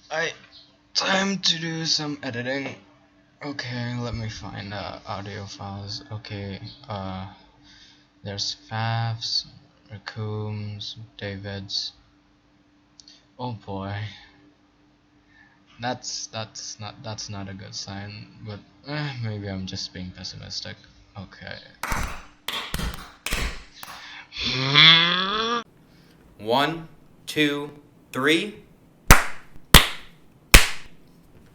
I time to do some editing. Okay, let me find audio files. Okay, there's Favs, Raccoons, David's. Oh boy, that's not a good sign. But maybe I'm just being pessimistic. Okay. One, two, three.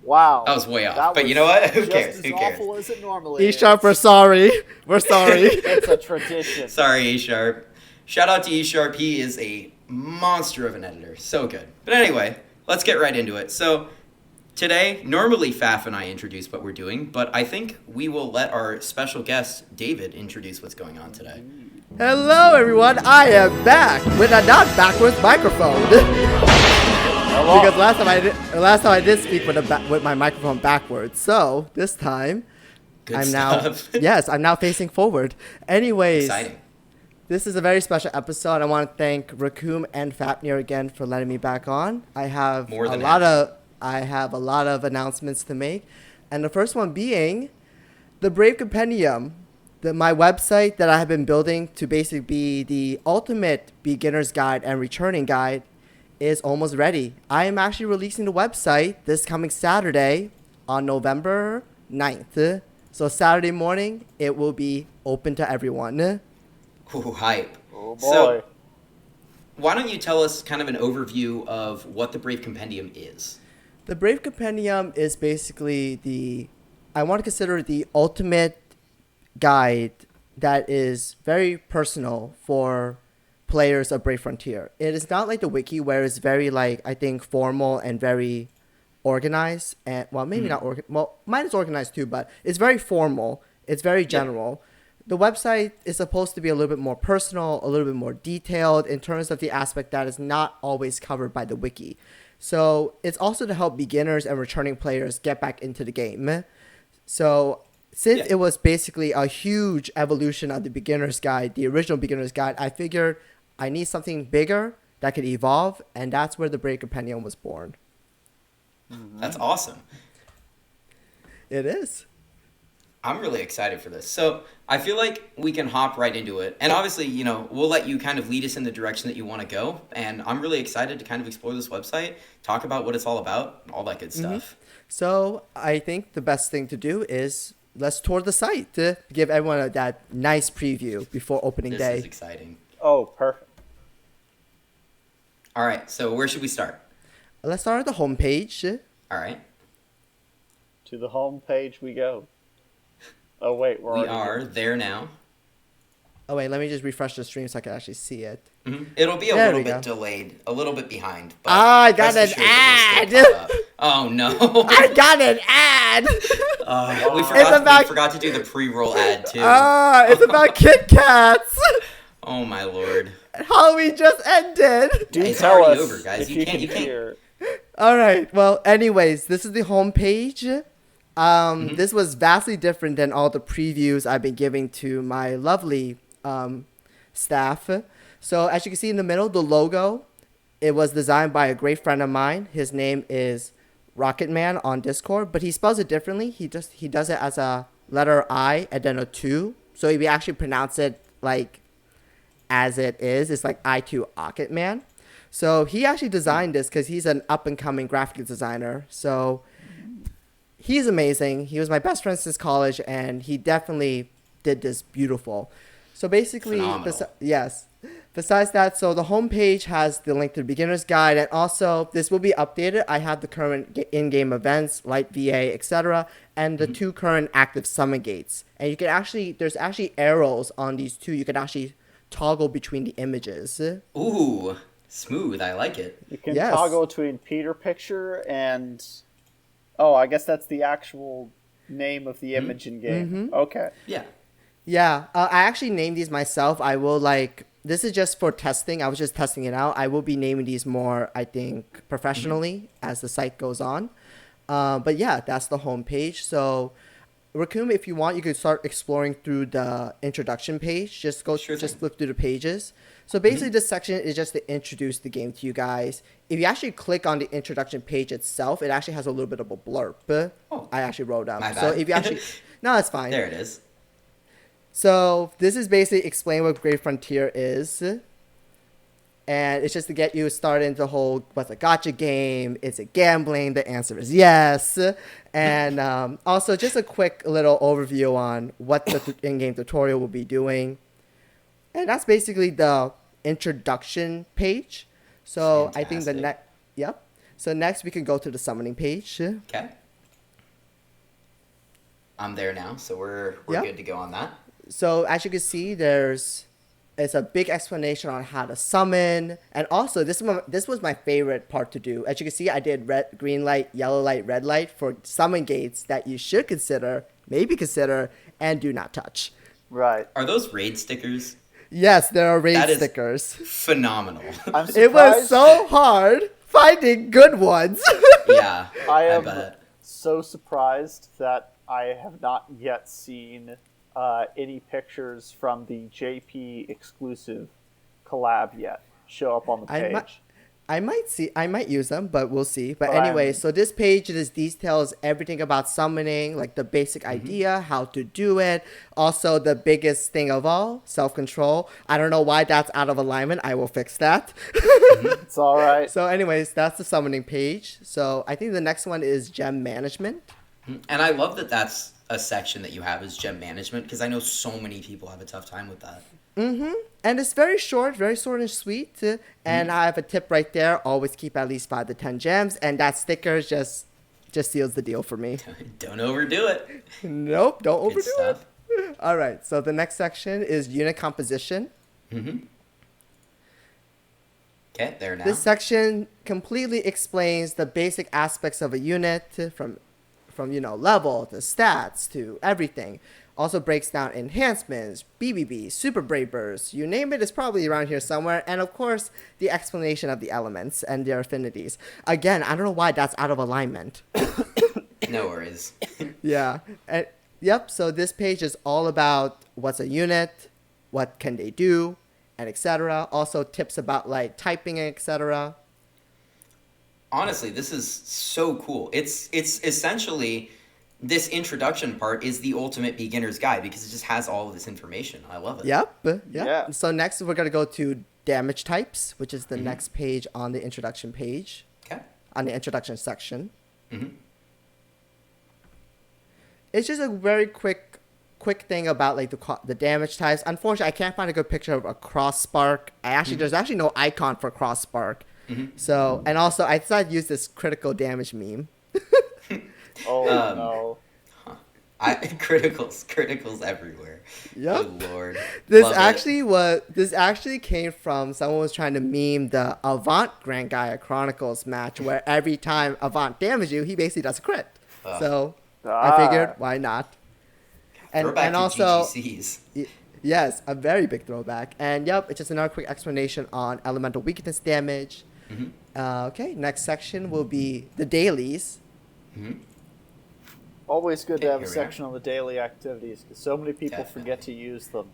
Wow. That was way off. That But was you know what? Who just cares? as Who cares? awful as it normally is. E-sharp, we're sorry. We're sorry. It's a tradition. Sorry, E Sharp. Shout out to E Sharp. He is a monster of an editor. So good. But anyway, let's get right into it. So today, normally Faf and I introduce what we're doing, but I think we will let our special guest, David, introduce what's going on today. Hello, everyone. I am back with a not backwards microphone. Because last time I did speak with my microphone backwards. So this time, Good I'm stuff. I'm now facing forward. Anyways, Exciting. this is a very special episode. I want to thank Raccoon and Fapnir again for letting me back on. I have More than I have a lot of announcements to make, and the first one being the Brave Compendium, my website that I have been building to basically be the ultimate beginner's guide and returning guide, is almost ready. I am actually releasing the website this coming Saturday on November 9th. So Saturday morning, it will be open to everyone. Ooh, hype. Oh boy. So, why don't you tell us kind of an overview of what the Brave Compendium is? The Brave Compendium is basically I want to consider it the ultimate guide that is very personal for players of Brave Frontier. It is not like the wiki where it's very I think formal and very organized, and well, maybe not mine is organized too, but it's very formal. It's very general. The website is supposed to be a little bit more personal, a little bit more detailed in terms of the aspect that is not always covered by the wiki. So it's also to help beginners and returning players get back into the game. So since it was basically a huge evolution of the beginner's guide, the original beginner's guide, I figured I need something bigger that could evolve, and that's where the Brave Compendium was born. That's awesome. It is. I'm really excited for this. So I feel like we can hop right into it. And obviously, we'll let you kind of lead us in the direction that you want to go. And I'm really excited to kind of explore this website, talk about what it's all about, all that good stuff. So I think the best thing to do is let's tour the site to give everyone that nice preview before opening This day. is exciting. Oh, perfect. All right, so where should we start? Let's start at the homepage. All right. To the home page we go. Oh wait, we're We already are here. there now. Oh wait, let me just refresh the stream so I can actually see it. It'll be a There little we bit go. delayed, a little bit behind. But Ah, I got rest an assured that ad! we'll still pop up. Oh, no. I got an ad! We forgot to do the pre-roll ad, too. It's about Kit Kats! Oh, my lord. Halloween just ended! Do It's tell already us over, guys. if You you can't- can you can't- hear. Alright, well, anyways, this is the homepage. This was vastly different than all the previews I've been giving to my lovely staff. So as you can see in the middle, the logo, it was designed by a great friend of mine. His name is Rocketman on Discord, but he spells it differently. He does it as a letter I and then a 2. So if you actually pronounce it as it is, it's like I2 Rocketman. So he actually designed this because he's an up-and-coming graphic designer. So he's amazing. He was my best friend since college, and he definitely did this beautiful. So basically, Phenomenal. yes. Besides that, so the homepage has the link to the beginner's guide, and also this will be updated. I have the current in-game events, Light VA, etc., and the 2 current active summon gates. And you can there's actually arrows on these 2. You can actually toggle between the images. Ooh, smooth. I like it. You can Yes. toggle between Peter picture and I guess that's the actual name of the image in game. Okay. Yeah. Yeah, I actually named these myself. I will this is just for testing. I was just testing it out. I will be naming these more, I think, professionally as the site goes on. But yeah, that's the homepage. So Raccoon, if you want, you could start exploring through the introduction page. Sure Just thing. flip through the pages. So basically, this section is just to introduce the game to you guys. If you actually click on the introduction page itself, it actually has a little bit of a blurb. Oh, I actually wrote up. my So bad. if you actually, no, it's fine. There it is. So this is basically explain what Great Frontier is. And it's just to get you started into the whole, what's a gotcha game? Is it gambling? The answer is yes. And also just a quick little overview on what the in-game tutorial will be doing. And that's basically the introduction page. So I think the Fantastic. next, yep. So next we can go to the summoning page. Okay. I'm there now, so we're Yep. good to go on that. So as you can see, it's a big explanation on how to summon, and also this was my favorite part to do. As you can see, I did green light, yellow light, red light for summon gates that you should consider, maybe consider, and do not touch. Right. Are those raid stickers? Yes, there are raid That is- stickers. Phenomenal. I'm surprised. It was so hard finding good ones. Yeah, I am bet. so surprised that I have not yet seen any pictures from the JP exclusive collab yet show up on the I page. I might use them, but we'll see. But But anyway, I'm- so this page just details everything about summoning, like the basic idea, how to do it. Also, the biggest thing of all, self-control. I don't know why that's out of alignment. I will fix that. It's all right. So anyways, that's the summoning page. So I think the next one is gem management. And I love that that's a section that you have is gem management because I know so many people have a tough time with that. And it's very short and sweet. And I have a tip right there. Always keep at least 5 to 10 gems. And that sticker just seals the deal for me. Don't overdo it. Nope, don't Good overdo it. stuff. All right, so the next section is unit composition. Okay, there now. This section completely explains the basic aspects of a unit from level to stats to everything. Also breaks down enhancements, BBB, super brave bursts, you name it, it's probably around here somewhere. And of course, the explanation of the elements and their affinities. Again, I don't know why that's out of alignment. No worries. Yeah. Yep. So this page is all about what's a unit, what can they do, and etc. Also tips about like typing and etc. Honestly, this is so cool. It's essentially this introduction part is the ultimate beginner's guide because it just has all of this information. I love it. Yep. Yep. Yeah. So next we're gonna go to damage types, which is the next page on the introduction page, Okay. on the introduction section. Mhm. It's just a very quick thing about like the damage types. Unfortunately, I can't find a good picture of a cross spark. There's actually no icon for cross spark. So, and also I decided to use this critical damage meme. Oh Um, no. Criticals everywhere. Yep. Good lord. This Love it. actually came from someone was trying to meme the Avant Grand Gaia Chronicles match where every time Avant damages you, he basically does a crit. So I figured why not. Throwback And to also GGCs. yes, a very big throwback. And yep, it's just another quick explanation on elemental weakness damage. Okay, next section will be the dailies. Always good to Okay, have a here we are. section on the daily activities because so many people Definitely. forget to use them.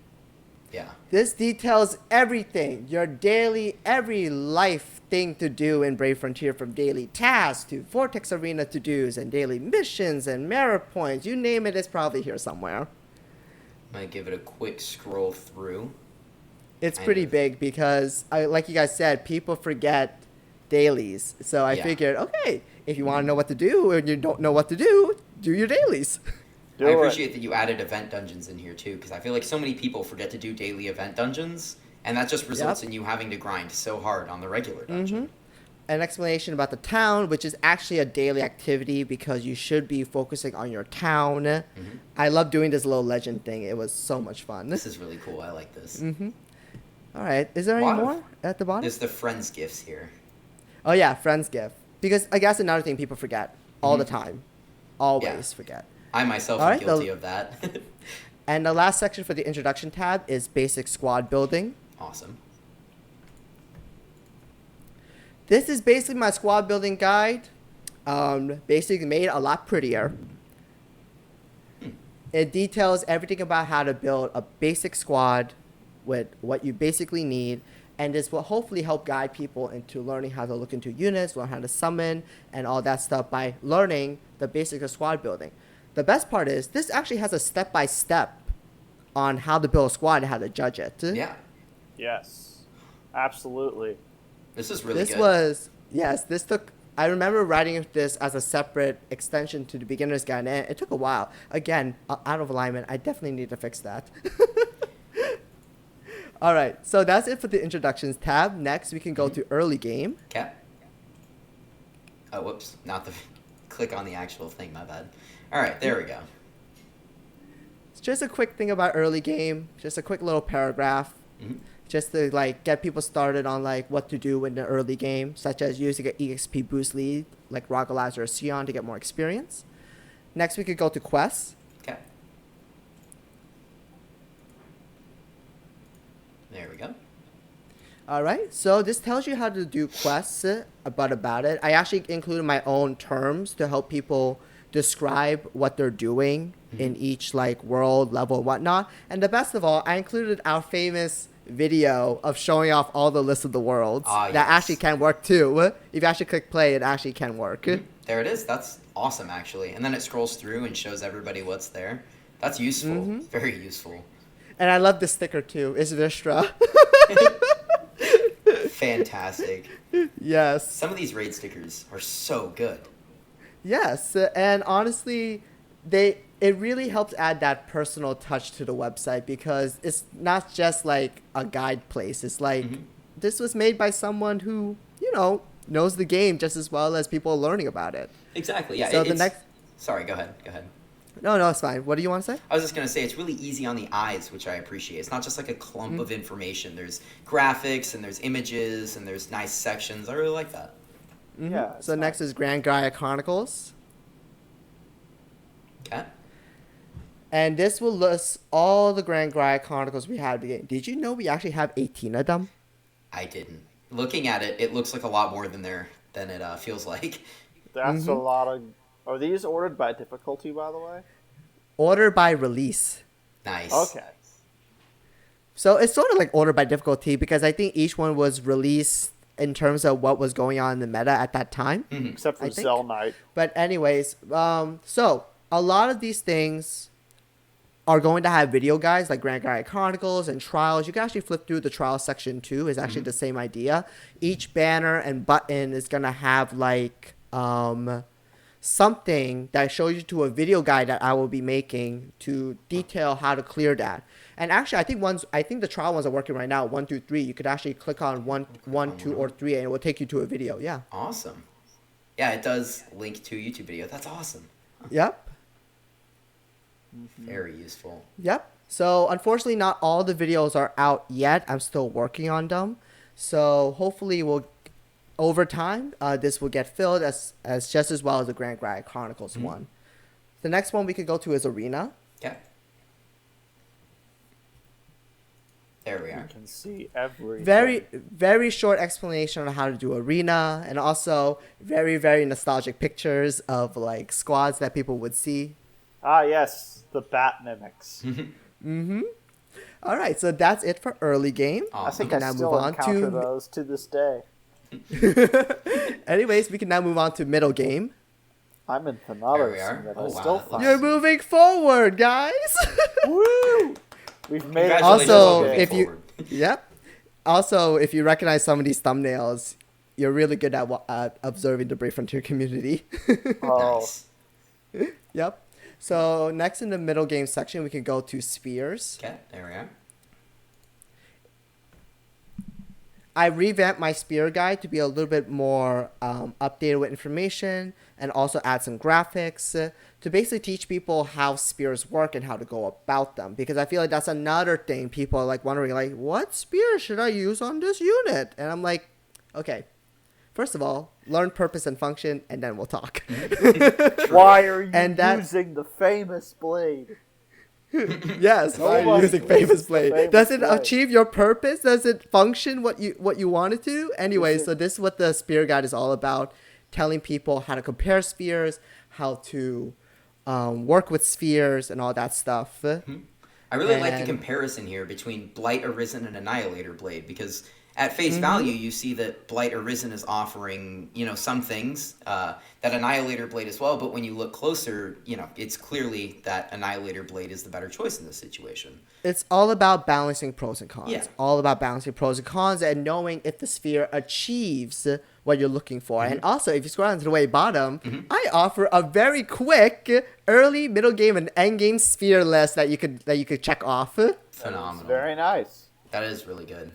Yeah. This details everything, your daily, every life thing to do in Brave Frontier, from daily tasks to Vortex Arena to-dos and daily missions and merit points. You name it, it's probably here somewhere. Might give it a quick scroll through. It's Kind pretty of. big because, like you guys said, people forget dailies. So I Yeah. figured, okay, if you want to know what to do and you don't know what to do your dailies. Do I it. appreciate that you added event dungeons in here too, because I feel like so many people forget to do daily event dungeons, and that just results in you having to grind so hard on the regular dungeon. An explanation about the town, which is actually a daily activity because you should be focusing on your town. I love doing this little legend thing. It was so much fun. This is really cool. I like this. All right. Is there any Lot of- more at the bottom? There's the friends gifts here. Oh, yeah. Friends gift. Because I guess another thing people forget all the time. Always forget. I myself All am right, guilty of that. And the last section for the introduction tab is basic squad building. Awesome. This is basically my squad building guide. Basically made a lot prettier. It details everything about how to build a basic squad with what you basically need. And this will hopefully help guide people into learning how to look into units, learn how to summon, and all that stuff by learning the basics of squad building. The best part is this actually has a step-by-step on how to build a squad and how to judge it. Yeah. Yes, absolutely. This is really This good. was, yes, this took, I remember writing this as a separate extension to the beginner's guide, and it took a while. Again, out of alignment, I definitely need to fix that. All right, so that's it for the introductions tab. Next, we can go to early game. Okay. Oh, whoops. Not the... Click on the actual thing, my bad. All right, there we go. It's just a quick thing about early game, just a quick little paragraph. Mhm. Just to like get people started on like what to do in the early game, such as using an EXP boost lead like Rogalizer or Sion to get more experience. Next, we could go to quests. Okay. There we go. All right, so this tells you how to do quests about it. I actually included my own terms to help people describe what they're doing in each like world, level, whatnot. And the best of all, I included our famous video of showing off all the lists of the worlds that yes. actually can work too. If you actually click play, it actually can work. There it is. That's awesome, actually. And then it scrolls through and shows everybody what's there. That's useful. Very useful. And I love this sticker too. It's Vistra. Fantastic. Yes. Some of these raid stickers are so good. Yes, and honestly, it really helps add that personal touch to the website because it's not just like a guide place. It's like this was made by someone who, knows the game just as well as people learning about it. Exactly. Yeah. So the next Sorry. Go ahead. Go ahead. No, it's fine. What do you want to say? I was just gonna say it's really easy on the eyes, which I appreciate. It's not just like a clump of information. There's graphics and there's images and there's nice sections. I really like that. Yeah. So next is Grand Gaia Chronicles. Okay. And this will list all the Grand Gaia Chronicles we have in the game. Did you know we actually have 18 of them? I didn't. Looking at it, it looks like a lot more than it feels like. That's a lot of. Are these ordered by difficulty, by the way? Order by release. Nice. Okay. So it's sort of like order by difficulty because I think each one was released in terms of what was going on in the meta at that time. Except for I think. Zell Knight. But anyways, so a lot of these things are going to have video guides like Grand Gaia Chronicles and Trials. You can actually flip through the Trials section too. It's actually the same idea. Each banner and button is going to have like something that shows you to a video guide that I will be making to detail how to clear that. And actually, I think the trial ones are working right now. 1 through 3. You could actually click on one, 2, or 3, and it will take you to a video. Yeah. Awesome. Yeah, it does link to a YouTube video. That's awesome. Yep. Very useful. Yep. So unfortunately, not all the videos are out yet. I'm still working on them. So hopefully, over time, this will get filled as just as well as the Grand Gaia Chronicles one. The next one we could go to is Arena. Okay. There we You are. can see everything. Very, very short explanation on how to do Arena, and also very, very nostalgic pictures of like squads that people would see. Ah, yes, the bat mimics. All right, so that's it for early game. I Awesome. think I Now still move on encounter to- those to this day. Anyways, we can now move on to middle game. I'm in There Thanatos, we are. and Oh, I wow, still that find. looks- You're moving forward, guys. Woo! We've made it. Congratulations Also, on moving if you- forward. Yep. Also, if you recognize some of these thumbnails, you're really good at observing the Brave Frontier community. Oh, Nice. Yep. So next in the middle game section, we can go to Spheres. Okay, there we are. I revamped my spear guide to be a little bit more updated with information and also add some graphics to basically teach people how spears work and how to go about them. Because I feel like that's another thing people are like wondering, like, what spear should I use on this unit? And I'm like, okay, first of all, learn purpose and function, and then we'll talk. why are you And that- using the famous blade? Yes, why are you Nobody using uses famous the blade? famous Does it blade. achieve your purpose? Does it function what you want it to? Anyway, Is it- so this is what the spear guide is all about: telling people how to compare spears, how to work with spheres and all that stuff. I really like the And- comparison here between Blight Arisen and Annihilator Blade, because at face Mm-hmm. value you see that Blight Arisen is offering, some things that Annihilator Blade as well, but when you look closer, it's clearly that Annihilator Blade is the better choice in this situation. It's all about balancing pros and cons. Yeah. All about balancing pros and cons and knowing if the sphere achieves what you're looking for. And also, if you scroll down to the way bottom, I offer a very quick early, middle game, and end game sphere list that you could check off. Phenomenal. Very nice. That is really good.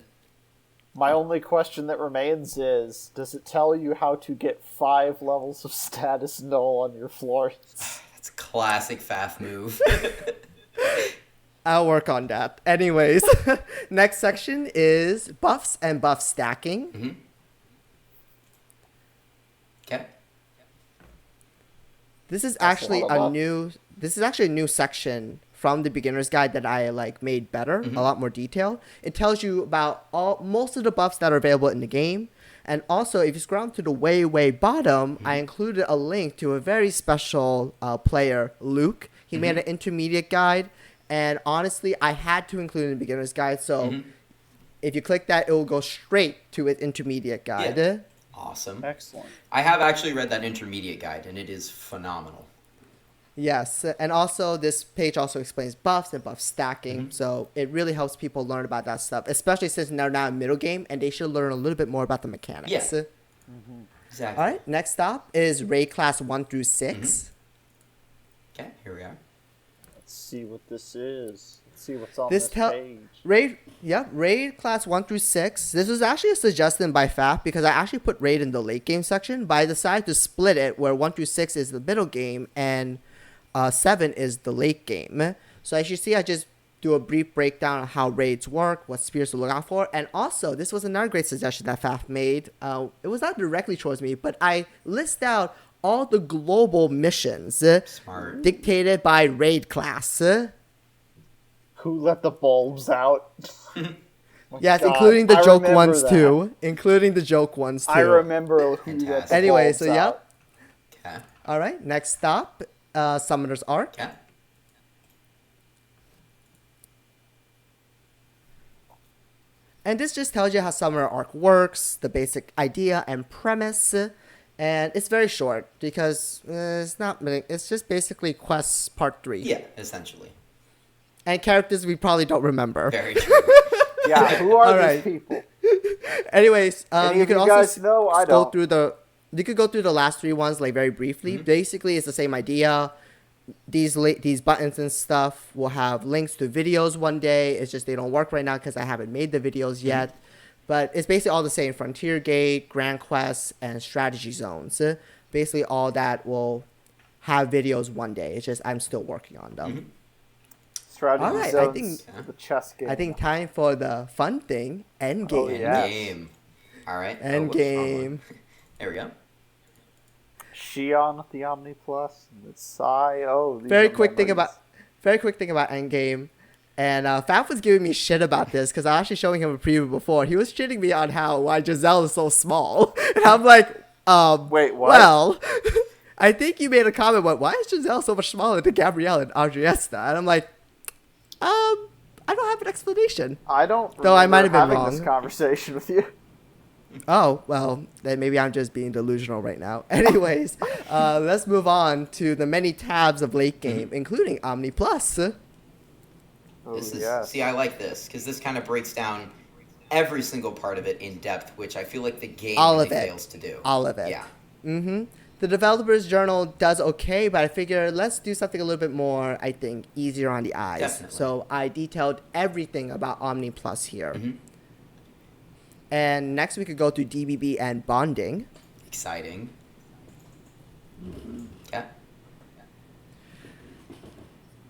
My only question that remains is, does it tell you how to get 5 levels of status null on your Florence? That's a classic Faf move. I'll work on that. Anyways, next section is buffs and buff stacking. Okay. This is That's a actually lot of a new section from the beginner's guide that I made better, a lot more detail. It tells you about most of the buffs that are available in the game. And also, if you scroll down to the way bottom, I included a link to a very special player, Luke. He made an intermediate guide, and honestly, I had to include it in the beginner's guide. So if you click that, it will go straight to its intermediate guide. Yeah. Awesome. Excellent. I have actually read that intermediate guide, and it is phenomenal. Yes, and also this page also explains buffs and buff stacking, so it really helps people learn about that stuff, especially since they're now in middle game, and they should learn a little bit more about the mechanics. Yeah. Exactly. All right, next stop is raid class 1 through 6. Okay, here we are. Let's see what this is. Let's see what's on This this page. Raid class 1 through 6. This was actually a suggestion by FAF because I actually put raid in the late game section, but I decided to split it where 1 through 6 is the middle game and 7 is the late game. So as you see, I just do a brief breakdown of how raids work, what spheres to look out for, and also this was another great suggestion that FAF made. It was not directly towards me, but I list out all the global missions Smart. dictated by raid class. Who let the bulbs out? My Yes, God, including the I joke remember ones that. too. Including the joke ones too. I remember who let the Fantastic. Anyway, bulbs so out. yep. Okay. All right, next stop, Summoner's Arc. Okay. And this just tells you how Summoner Arc works, the basic idea and premise. And it's very short because it's just basically quests part 3. Yeah, essentially. And characters we probably don't remember. Very true. Yeah, who are All these right. people? Anyways, Any you of can you also guys know? I go don't. through you could go through the last 3 ones very briefly. Basically, it's the same idea. These buttons and stuff will have links to videos one day. It's just they don't work right now because I haven't made the videos yet. But it's basically all the same: Frontier Gate, Grand Quest, and Strategy Zones. Basically, all that will have videos one day. It's just I'm still working on them. Strategy All right, I zones, think- the chess game. I think time for the fun thing: end game. Oh, yeah. Yes. Game. All right. End whoops, wrong one. game. There we go. Shion, the Omni Plus, and the Psy. Oh, these Very are quick thing memories. about Endgame. And Faf was giving me shit about this because I was actually showing him a preview before. He was shitting me on why Giselle is so small. And I'm like, Wait, what? well, I think you made a comment about why is Giselle so much smaller than Gabrielle and Adriesta? And I'm like, I don't have an explanation. I don't. Though I might have remember been having this wrong. conversation with you. Oh, well, then maybe I'm just being delusional right now. Anyways, let's move on to the many tabs of late game, including Omni Plus. Oh, This is yes. see, I like this because this kind of breaks down every single part of it in depth, which I feel like the game All really of it. fails to do. All of it. Yeah. Mm-hmm. The developer's journal does okay, but I figure let's do something a little bit more, I think, easier on the eyes. Definitely. So I detailed everything about Omni Plus here. And next we could go to DBB and bonding. Exciting. Okay.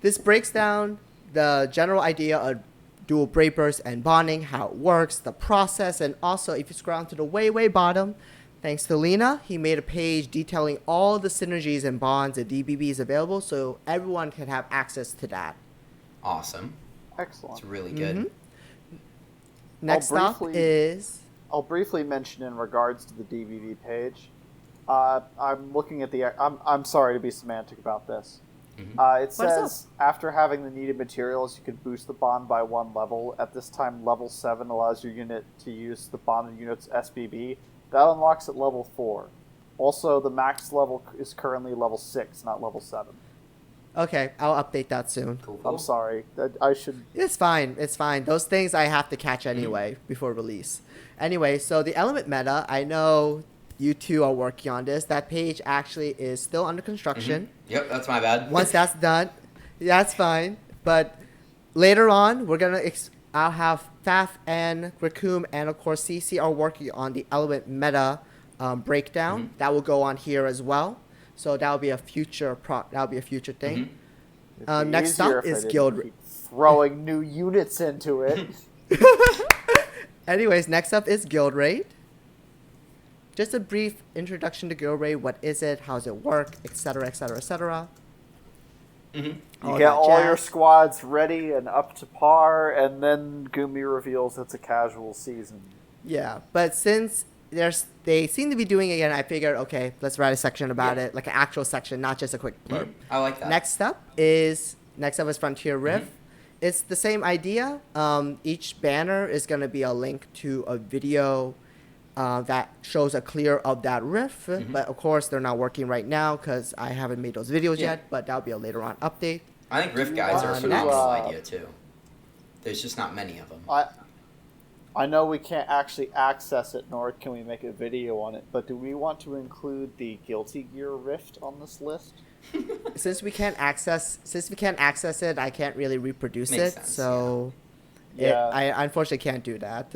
This breaks down the general idea of dual brave burst and bonding, how it works, the process, and also if you scroll down to the way bottom, thanks to Lena, he made a page detailing all the synergies and bonds that DBB is available, so everyone can have access to that. Awesome. Excellent. It's really good. Mhm. Next up briefly- is I'll briefly mention in regards to the DVB page. I'm looking at the. I'm sorry to be semantic about this. It says after having the needed materials, you can boost the bond by 1 level. At this time, level 7 allows your unit to use the bonded unit's SBB. That unlocks at level 4. Also, the max level is currently level 6, not level 7. Okay, I'll update that soon. Cool. I'm sorry. I should... It's fine. It's fine. Those things I have to catch anyway before release. Anyway, so the element meta, I know you two are working on this. That page actually is still under construction. Yep, that's my bad. Once that's done, that's fine. But later on, we're gonna I'll have Faf and Rakum and of course CC are working on the element meta breakdown. That will go on here as well. So that'll be a future thing. It'd be Next easier up if I is didn't guild. keep throwing new units into it. Anyways, next up is guild raid. Just a brief introduction to guild raid. What is it? How does it work? Etc. Etc. Etc. You get all your squads ready and up to par, and then Gumi reveals it's a casual season. Yeah, but since they seem to be doing it again, I figured, okay, let's write a section about it, like an actual section, not just a quick blurb. I like that. Next up is Frontier Rift. It's the same idea. Each banner is going to be a link to a video that shows a clear of that riff. But of course, they're not working right now because I haven't made those videos yet. But that'll be a later on update. I think riff guides are a phenomenal idea too. There's just not many of them. I know we can't actually access it, nor can we make a video on it. But do we want to include the Guilty Gear Rift on this list? Since we can't access it, I can't really reproduce Makes it. sense, So Yeah. I unfortunately can't do that.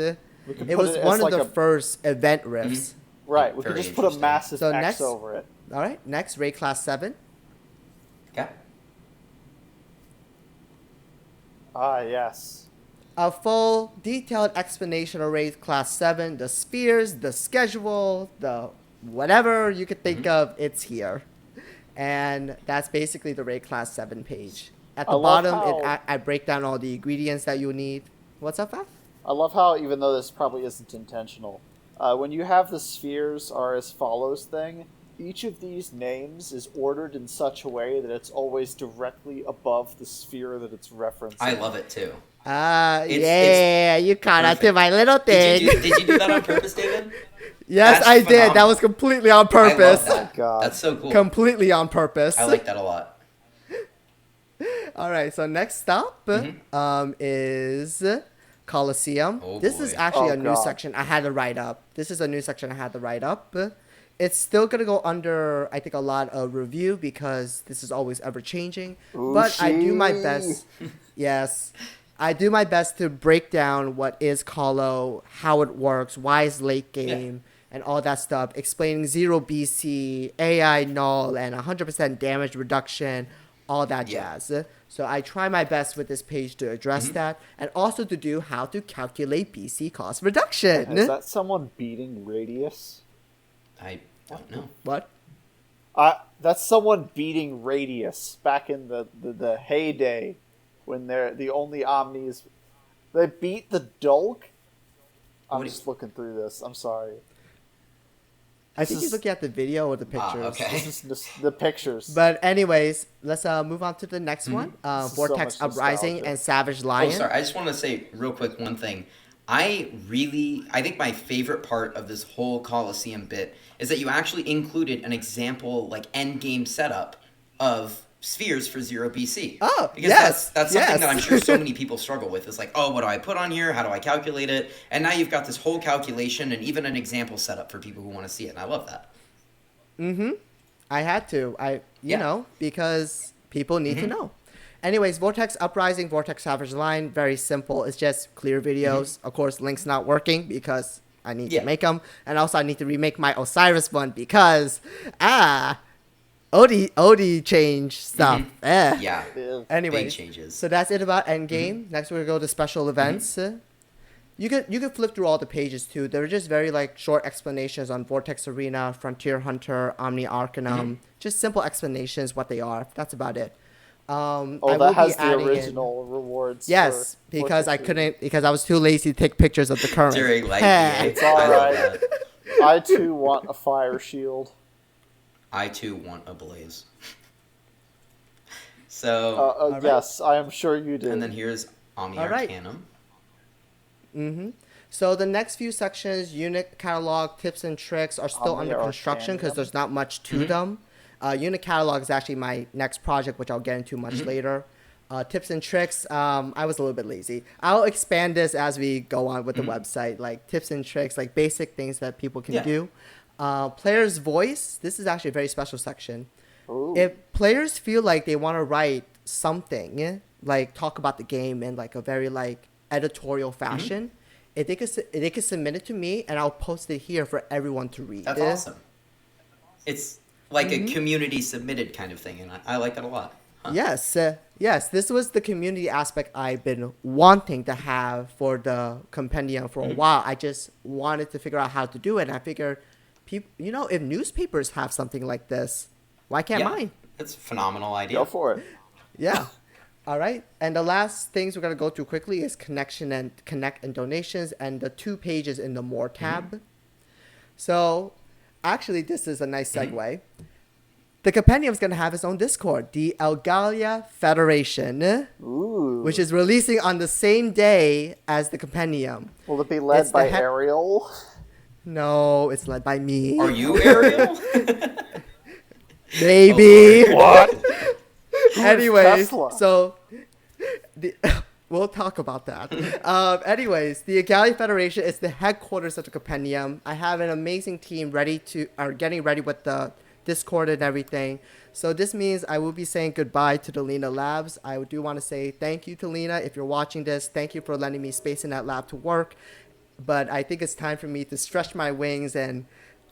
We could It put was as one of like the a- first event riffs. Right, we could Very just put a interesting. massive So X next- over it. All right, next raid class 7. Yeah. Ah, yes. A full detailed explanation of raid class 7, the spheres, the schedule, the whatever you could think of, it's here. And that's basically the raid class 7 page. At I the love bottom, how- I break down all the ingredients that you need. What's up, Faf? I love how, even though this probably isn't intentional, when you have the spheres are as follows thing, each of these names is ordered in such a way that it's always directly above the sphere that it's referencing. I love it too. You caught on to perfect. my little thing. Did you do that on purpose, David? Yes, That's I did. That phenomenal. was completely on I purpose. love that. God. That's so cool. Completely on purpose. I like that a lot. All right, so next up is Coliseum. Oh, this is boy. actually Oh, a new God. section I had to write up. It's still going to go under, I think, a lot of review because this is always ever-changing. But I do my best. Yes. I do my best to break down what is Colo, how it works, why is late game, and all that stuff, explaining 0 BC, AI null, and 100% damage reduction, all that jazz. So I try my best with this page to address that, and also to do how to calculate BC cost reduction. Is that someone beating Radius? I don't know. What? That's someone beating Radius back in the heyday when they're the only Omnis. They beat the Dulk? I'm just looking through this. I'm sorry. I think he's looking at the video or the pictures. Okay. This is just the pictures. But anyways, let's move on to the next one. This is Vortex so much Uprising nostalgia. and Savage Oh, Lion. sorry. I just want to say real quick one thing. I think my favorite part of this whole Coliseum bit is that you actually included an example, like, end game setup of spheres for 0 BC. Oh, because yes, that's something yes. that I'm sure so many people struggle with. It's like, oh, what do I put on here? How do I calculate it? And now you've got this whole calculation and even an example setup for people who want to see it, and I love that. I had to. You know, because people need to know. Anyways, Vortex Uprising, Vortex Savage Line, very simple. It's just clear videos. Of course, Link's not working because I need to make them. And also I need to remake my Osiris one because, Odie changed stuff. Yeah. Anyways, Big changes. so that's it about Endgame. Next we're going to go to special events. You could flip through all the pages too. They're just very like short explanations on Vortex Arena, Frontier Hunter, Omni Arcanum. Just simple explanations what they are. That's about it. I will that be has the adding original rewards. Yes, for because Vortex I Arena. couldn't because I was too lazy to take pictures of the current. During light It's I love alright. that. I too want a fire shield. I too want a blaze. So, right. Yes, I am sure you do. and then here's Omni All right. Arcanum. Mm-hmm. So the next few sections, unit catalog, tips and tricks, are still Omni under construction because Arcanium. there's not much to them. Unit catalog is actually my next project, which I'll get into much later. Tips and tricks, I was a little bit lazy. I'll expand this as we go on with the website, like tips and tricks, like basic things that people can Yeah. do. Player's voice, this is actually a very special section. Ooh. If players feel like they want to write something, like talk about the game in like a very like editorial fashion, if they could submit it to me and I'll post it here for everyone to read. That's awesome. It's like a community submitted kind of thing, and I like that a lot. Huh. Yes, this was the community aspect I've been wanting to have for the compendium for a while. I just wanted to figure out how to do it, and I figured, people, if newspapers have something like this, why can't Yeah, mine? that's a phenomenal idea. Go for it. Yeah. All right. And the last things we're going to go through quickly is connect and donations and the 2 pages in the more tab. So actually, this is a nice segue. The compendium is going to have its own Discord, the Elgalia Federation, Ooh. which is releasing on the same day as the compendium. Will it be led It's the by he- Ariel? No, it's led by me. Are you Ariel? Maybe. Oh, What? Anyways, Tesla? so the, we'll talk about that. Anyways, the Egali Federation is the headquarters of the compendium. I have an amazing team getting ready with the Discord and everything. So this means I will be saying goodbye to the Lena Labs. I do want to say thank you to Lena. If you're watching this, thank you for letting me space in that lab to work. But I think it's time for me to stretch my wings and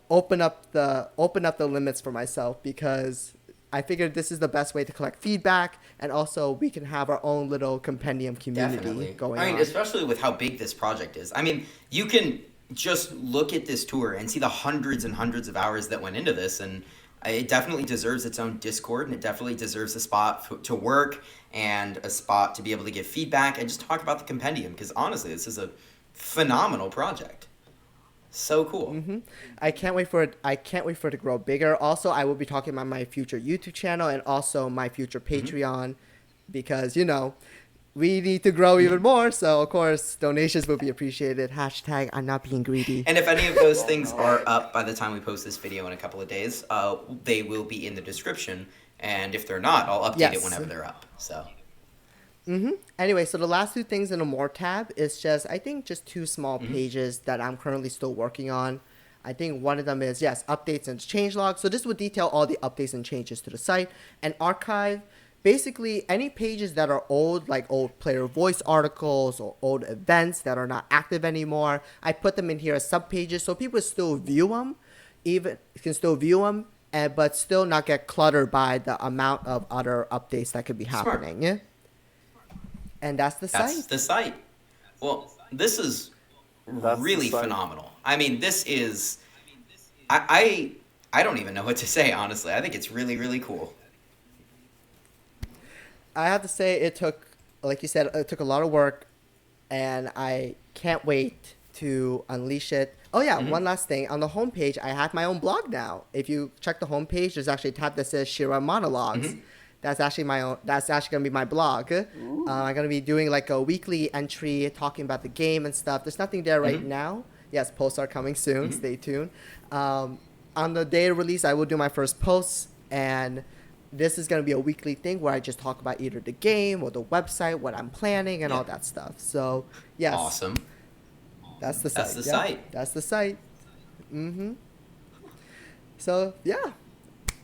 open up the limits for myself, because I figured this is the best way to collect feedback, and also we can have our own little compendium community Definitely. going I mean, on. especially with how big this project is. I mean, you can just look at this tour and see the hundreds and hundreds of hours that went into this, and it definitely deserves its own Discord, and it definitely deserves a spot to work and a spot to be able to give feedback and just talk about the compendium, because honestly, this is a phenomenal project. So cool. I can't wait for it. I can't wait for it to grow bigger. Also, I will be talking about my future YouTube channel and also my future Patreon, because we need to grow even more. So of course, donations will be appreciated. # I'm not being greedy. And if any of those things are up by the time we post this video in a couple of days, they will be in the description. And if they're not, I'll update it Yes. whenever they're up. So Anyway, so the last 2 things in the more tab is just 2 small pages that I'm currently still working on. I think one of them is, updates and changelogs. So this would detail all the updates and changes to the site. And archive, basically any pages that are old, like old player voice articles or old events that are not active anymore. I put them in here as sub-pages so people still view them, but still not get cluttered by the amount of other updates that could be Smart. happening. Yeah? And that's the that's site. the site. Well, this is That's the really site. phenomenal. I mean, this is... I don't even know what to say, honestly. I think it's really, really cool. I have to say it took, like you said, it took a lot of work, and I can't wait to unleash it. Oh yeah, one last thing. On the homepage, I have my own blog now. If you check the homepage, there's actually a tab that says Shira Monologues. That's actually my own. That's actually gonna be my blog. I'm gonna be doing like a weekly entry talking about the game and stuff. There's nothing there right now. Yes, posts are coming soon. Stay tuned. On the day of release, I will do my first posts, and this is gonna be a weekly thing where I just talk about either the game or the website, what I'm planning, and all that stuff. So yes, Awesome. that's the site. That's the Yeah, site. That's the site. So yeah.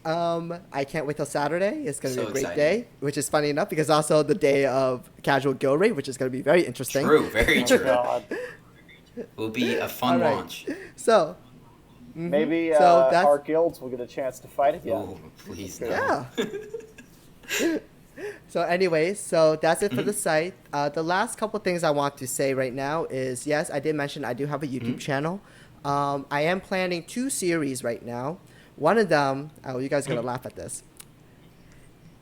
I can't wait till Saturday. It's gonna So be a great exciting. day, which is funny enough because also the day of Casual Guild Raid, which is gonna be very interesting. True, very Oh, true. God. Will be a fun All right. launch. So Maybe So that's- our guilds will get a chance to fight again. Oh, please no. yeah. So anyways, so that's it for the site. The last couple things I want to say right now is, yes, I did mention I do have a YouTube channel. I am planning 2 series right now. One of them, oh, you guys are gonna laugh at this.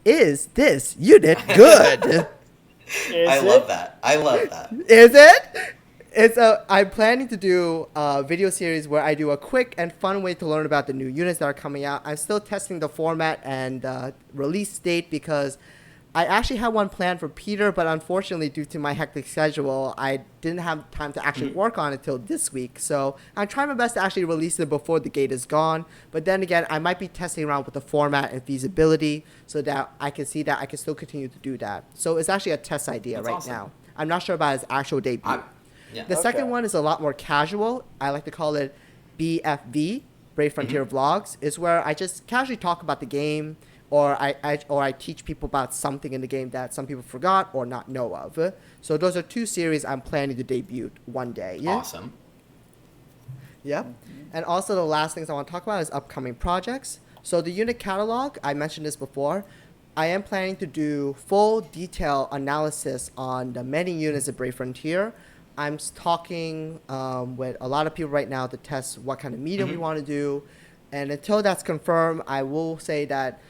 Is this unit good? Is I it? love that. I love that. Is it? I'm planning to do a video series where I do a quick and fun way to learn about the new units that are coming out. I'm still testing the format and release date because I actually had one planned for Peter, but unfortunately, due to my hectic schedule, I didn't have time to actually work on it till this week. So I'm trying my best to actually release it before the gate is gone. But then again, I might be testing around with the format and feasibility so that I can see that I can still continue to do that. So it's actually a test idea That's right awesome. now. I'm not sure about its actual debut. Yeah. The second Okay. one is a lot more casual. I like to call it BFV, Brave Frontier Vlogs. Is where I just casually talk about the game, or I teach people about something in the game that some people forgot or not know of. So those are two series I'm planning to debut one day. Awesome. Yep. And also the last things I want to talk about is upcoming projects. So the unit catalog, I mentioned this before. I am planning to do full detail analysis on the many units of Brave Frontier. I'm talking with a lot of people right now to test what kind of medium we want to do. And until that's confirmed, I will say that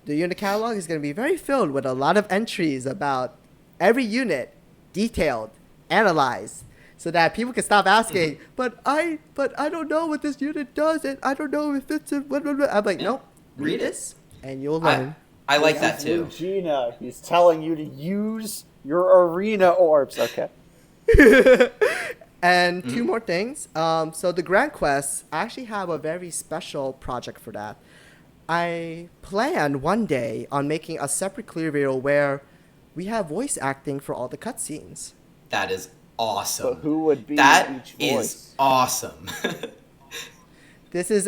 the unit catalog is going to be very filled with a lot of entries about every unit, detailed, analyzed, so that people can stop asking, but I don't know what this unit does, and I don't know if it's a blah, blah, blah. I'm like, nope, Read read it. this, and you'll learn. I like that too. Regina, he's telling you to use your arena orbs. Okay. And two more things. So the Grand Quest, I actually have a very special project for that. I plan one day on making a separate clear video where we have voice acting for all the cutscenes. That is awesome. But who would be That each is voice? awesome. This is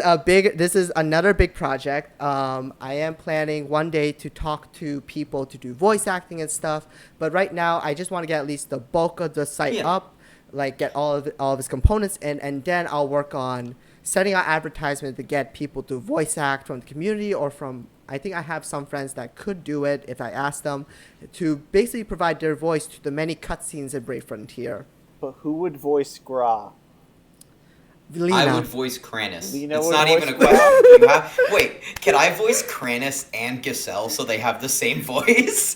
another big project. I am planning one day to talk to people to do voice acting and stuff. But right now, I just want to get at least the bulk of the site up, like get all of its components in, and then I'll work on setting out advertisement to get people to voice act from the community or from. I think I have some friends that could do it if I ask them to basically provide their voice to the many cutscenes in Brave Frontier. But who would voice Gra? Lena. I would voice Kranis. Lena It's would not voice even a Gra? question. Wait, can I voice Kranis and Giselle so they have the same voice?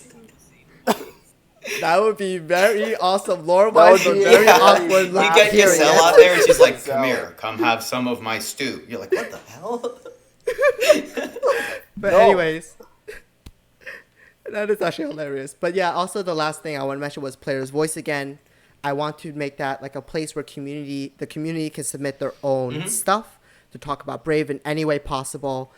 That would be very awesome, lore-wise, That but would be very very awkward. You loud get hearing Giselle it. out there and she's like, Giselle. come here, come have some of my stew. You're like, what the hell? But No. anyways, that is actually hilarious. But yeah, also the last thing I want to mention was player's voice again. I want to make that like a place where the community can submit their own stuff to talk about Brave in any way possible.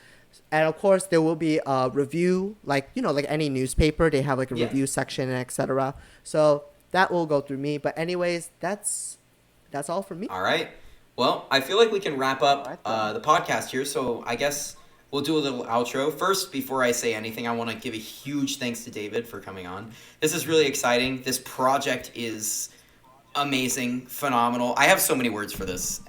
And of course, there will be a review, like any newspaper, they have like a review section and etc. So that will go through me. But anyways, that's all for me. All right. Well, I feel like we can wrap up All right, then. the podcast here, so I guess we'll do a little outro. First, before I say anything, I want to give a huge thanks to David for coming on. This is really exciting. This project is amazing, phenomenal. I have so many words for this.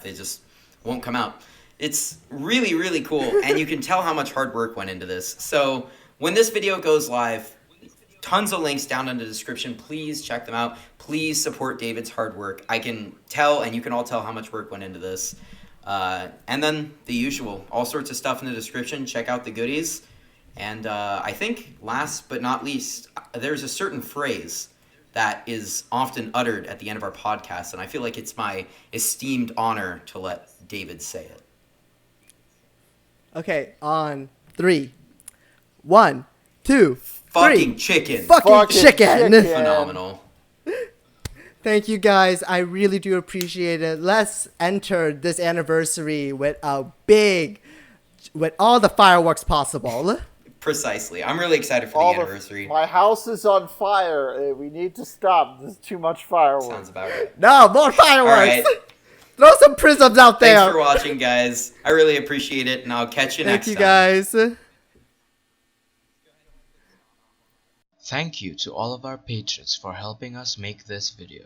They just won't come out. It's really, really cool, and you can tell how much hard work went into this. So when this video goes live, tons of links down in the description. Please check them out. Please support David's hard work. I can tell, and you can all tell how much work went into this. And then the usual, all sorts of stuff in the description. Check out the goodies. And I think last but not least, there's a certain phrase that is often uttered at the end of our podcast, and I feel like it's my esteemed honor to let David say it. Okay, on 3, 1, 2, Fucking 3. chicken. Fucking chicken. Phenomenal. Thank you guys. I really do appreciate it. Let's enter this anniversary with all the fireworks possible. Precisely. I'm really excited for All the anniversary. my house is on fire. We need to stop. There's too much fireworks. Sounds about right. No, more fireworks. All right. Throw some prisms out there. Thanks for watching, guys. I really appreciate it, and I'll catch you next Thank time. you guys. Thank you to all of our patrons for helping us make this video.